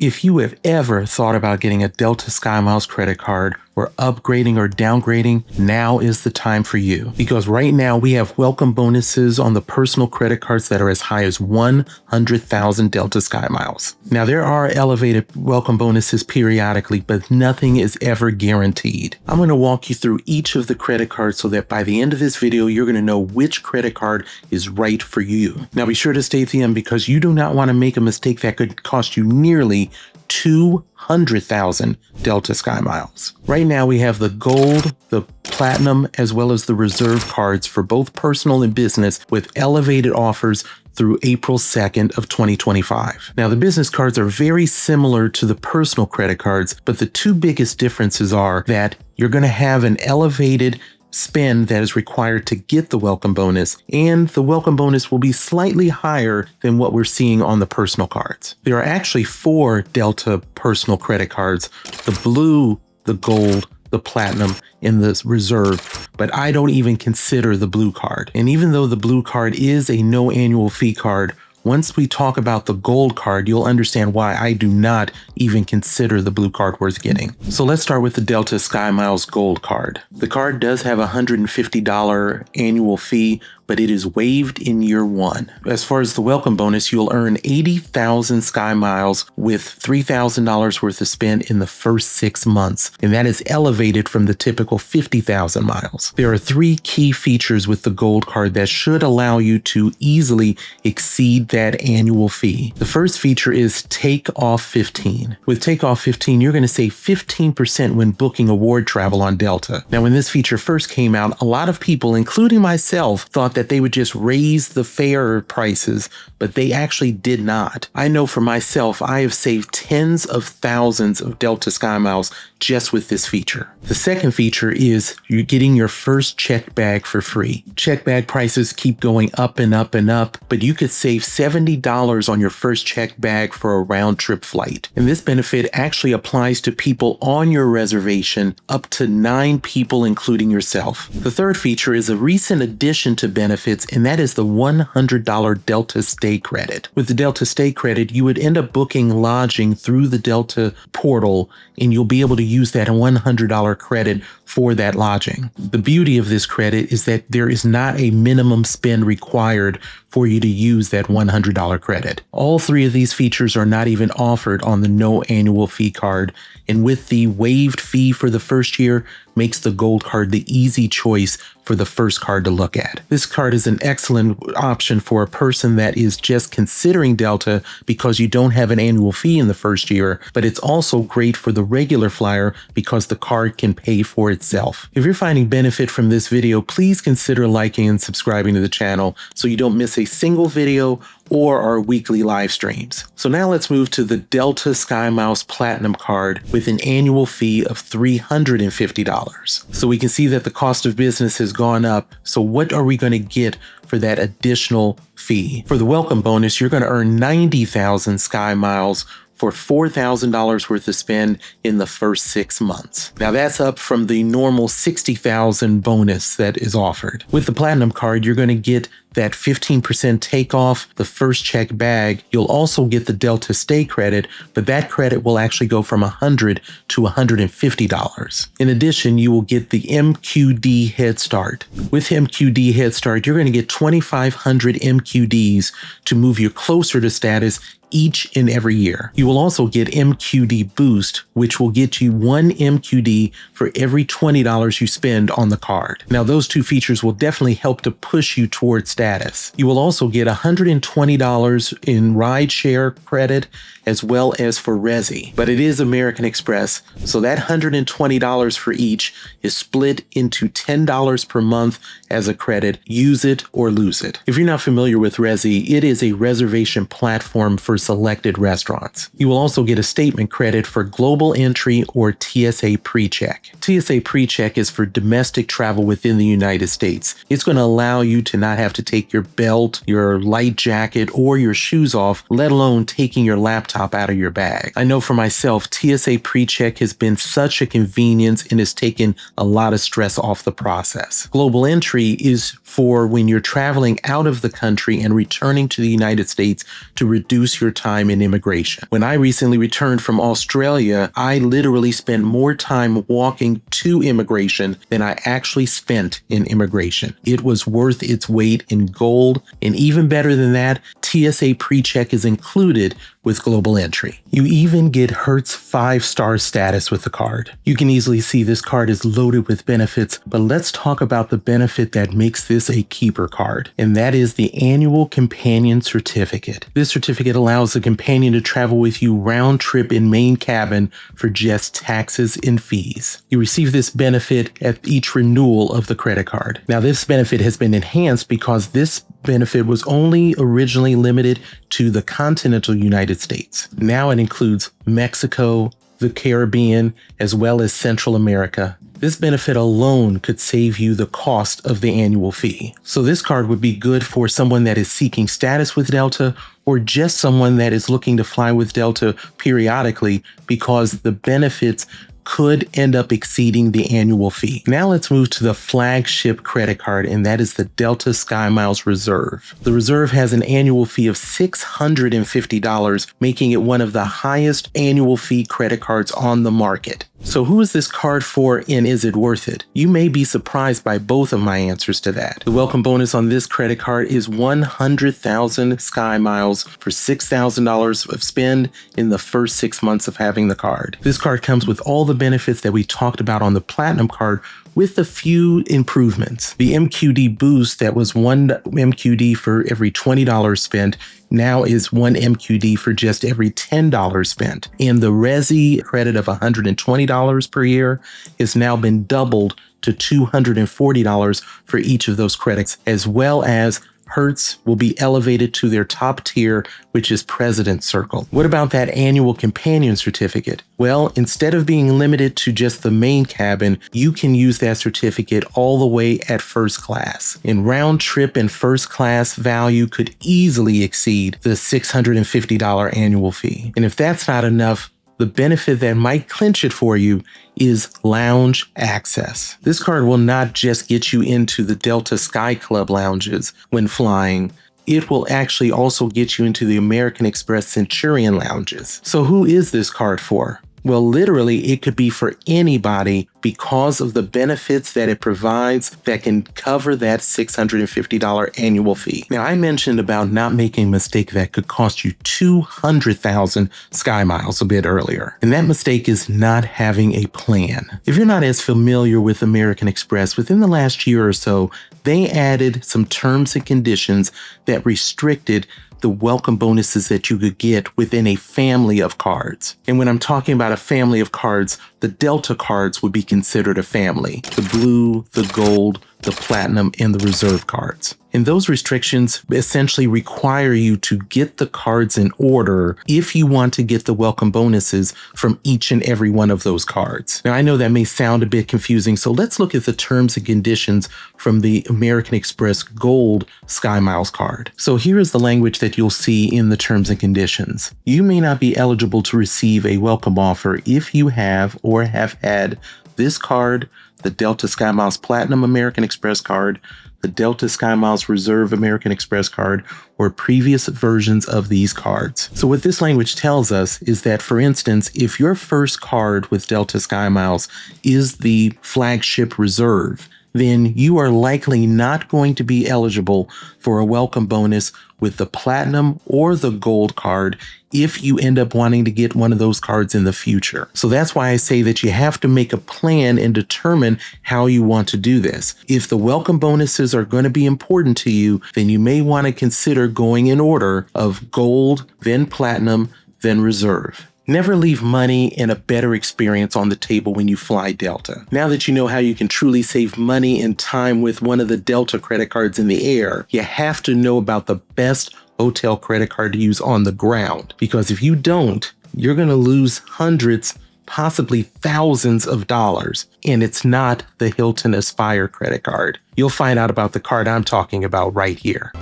If you have ever thought about getting a Delta SkyMiles credit card or upgrading or downgrading, now is the time for you. Because right now we have welcome bonuses on the personal credit cards that are as high as 100,000 Delta SkyMiles. Now there are elevated welcome bonuses periodically, but nothing is ever guaranteed. I'm going to walk you through each of the credit cards so that by the end of this video, you're going to know which credit card is right for you. Now be sure to stay at the end because you do not want to make a mistake that could cost you nearly 200,000 Delta SkyMiles. Right now we have the gold, the platinum, as well as the reserve cards for both personal and business with elevated offers through April 2nd of 2025. Now the business cards are very similar to the personal credit cards, but the two biggest differences are that you're going to have an elevated spend that is required to get the welcome bonus, and the welcome bonus will be slightly higher than what we're seeing on the personal cards. There are actually 4 Delta personal credit cards: the blue, the gold, the platinum, and the reserve, but I don't even consider the blue card. And even though the blue card is a no annual fee card, once we talk about the gold card, you'll understand why I do not even consider the blue card worth getting. So let's start with the Delta SkyMiles Gold card. The card does have a $150 annual fee, but it is waived in year 1. As far as the welcome bonus, you'll earn 80,000 SkyMiles with $3,000 worth of spend in the first 6 months, and that is elevated from the typical 50,000 miles. There are 3 key features with the gold card that should allow you to easily exceed that annual fee. The first feature is Take Off 15. With Take Off 15, you're going to save 15% when booking award travel on Delta. Now, when this feature first came out, a lot of people, including myself, thought that they would just raise the fare prices, but they actually did not. I know for myself, I have saved tens of thousands of Delta SkyMiles just with this feature. The second feature is you're getting your first checked bag for free. Checked bag prices keep going up and up and up, but you could save $70 on your first checked bag for a round trip flight. And this benefit actually applies to people on your reservation, up to 9 people, including yourself. The third feature is a recent addition to benefits, and that is the $100 Delta Stay Credit. With the Delta Stay Credit, you would end up booking lodging through the Delta portal, and you'll be able to use that $100 credit for that lodging. The beauty of this credit is that there is not a minimum spend required for you to use that $100 credit. All 3 of these features are not even offered on the no annual fee card, and with the waived fee for the first year, makes the gold card the easy choice for the first card to look at. This card is an excellent option for a person that is just considering Delta because you don't have an annual fee in the first year, but it's also great for the regular flyer because the card can pay for itself. If you're finding benefit from this video, please consider liking and subscribing to the channel so you don't miss a single video or our weekly live streams. So now let's move to the Delta SkyMiles Platinum card with an annual fee of $350. So we can see that the cost of business has gone up. So what are we going to get for that additional fee? For the welcome bonus, you're going to earn 90,000 SkyMiles for $4,000 worth of spend in the first 6 months. Now that's up from the normal 60,000 bonus that is offered. With the Platinum card, you're going to get that 15% takeoff the first check bag. You'll also get the Delta Stay credit, but that credit will actually go from $100 to $150. In addition, you will get the MQD Head Start. With MQD Head Start, you're going to get 2,500 MQDs to move you closer to status each and every year. You will also get MQD Boost, which will get you 1 MQD for every $20 you spend on the card. Now, those 2 features will definitely help to push you towards status. You will also get $120 in rideshare credit as well as for Resi, but it is American Express, so that $120 for each is split into $10 per month as a credit. Use it or lose it. If you're not familiar with Resi, it is a reservation platform for selected restaurants. You will also get a statement credit for global entry or TSA PreCheck. TSA PreCheck is for domestic travel within the United States. It's going to allow you to not have to take your belt, your light jacket, or your shoes off, let alone taking your laptop out of your bag. I know for myself, TSA PreCheck has been such a convenience and has taken a lot of stress off the process. Global Entry is for when you're traveling out of the country and returning to the United States to reduce your time in immigration. When I recently returned from Australia, I literally spent more time walking to immigration than I actually spent in immigration. It was worth its weight in gold, and even better than that, TSA PreCheck is included with Global Entry. You even get Hertz 5-star status with the card. You can easily see this card is loaded with benefits, but let's talk about the benefit that makes this a keeper card, and that is the annual companion certificate. This certificate allows the companion to travel with you round trip in main cabin for just taxes and fees. You receive this benefit at each renewal of the credit card. Now, this benefit has been enhanced because this benefit was only originally limited to the continental United States. Now it includes Mexico, the Caribbean, as well as Central America. This benefit alone could save you the cost of the annual fee. So this card would be good for someone that is seeking status with Delta or just someone that is looking to fly with Delta periodically because the benefits could end up exceeding the annual fee. Now let's move to the flagship credit card, and that is the Delta SkyMiles Reserve. The Reserve has an annual fee of $650, making it one of the highest annual fee credit cards on the market. So who is this card for, and is it worth it? You may be surprised by both of my answers to that. The welcome bonus on this credit card is 100,000 Sky Miles for $6,000 of spend in the first 6 months of having the card. This card comes with all the benefits that we talked about on the Platinum card, with a few improvements. The MQD boost that was one MQD for every $20 spent now is one MQD for just every $10 spent. And the Resi credit of $120 per year has now been doubled to $240 for each of those credits, as well as Hertz will be elevated to their top tier, which is President's Circle. What about that annual companion certificate? Well, instead of being limited to just the main cabin, you can use that certificate all the way at first class. And round trip and first class value could easily exceed the $650 annual fee. And if that's not enough, the benefit that might clinch it for you is lounge access. This card will not just get you into the Delta Sky Club lounges when flying. It will actually also get you into the American Express Centurion lounges. So who is this card for? Well, literally, it could be for anybody because of the benefits that it provides that can cover that $650 annual fee. Now, I mentioned about not making a mistake that could cost you 200,000 Sky Miles a bit earlier. And that mistake is not having a plan. If you're not as familiar with American Express, within the last year or so, they added some terms and conditions that restricted the welcome bonuses that you could get within a family of cards. And when I'm talking about a family of cards, the Delta cards would be considered a family. The blue, the gold, the platinum, and the reserve cards. And those restrictions essentially require you to get the cards in order if you want to get the welcome bonuses from each and every one of those cards. Now, I know that may sound a bit confusing, so let's look at the terms and conditions from the American Express Gold Sky Miles card. So here is the language that you'll see in the terms and conditions. You may not be eligible to receive a welcome offer if you have or have had this card, the Delta SkyMiles Platinum American Express card, the Delta SkyMiles Reserve American Express card, or previous versions of these cards. So what this language tells us is that, for instance, if your first card with Delta SkyMiles is the flagship Reserve, then you are likely not going to be eligible for a welcome bonus with the Platinum or the Gold card if you end up wanting to get one of those cards in the future. So that's why I say that you have to make a plan and determine how you want to do this. If the welcome bonuses are going to be important to you, then you may want to consider going in order of Gold, then Platinum, then Reserve. Never leave money and a better experience on the table when you fly Delta. Now that you know how you can truly save money and time with one of the Delta credit cards in the air, you have to know about the best hotel credit card to use on the ground. Because if you don't, you're going to lose hundreds, possibly thousands of dollars. And it's not the Hilton Aspire credit card. You'll find out about the card I'm talking about right here.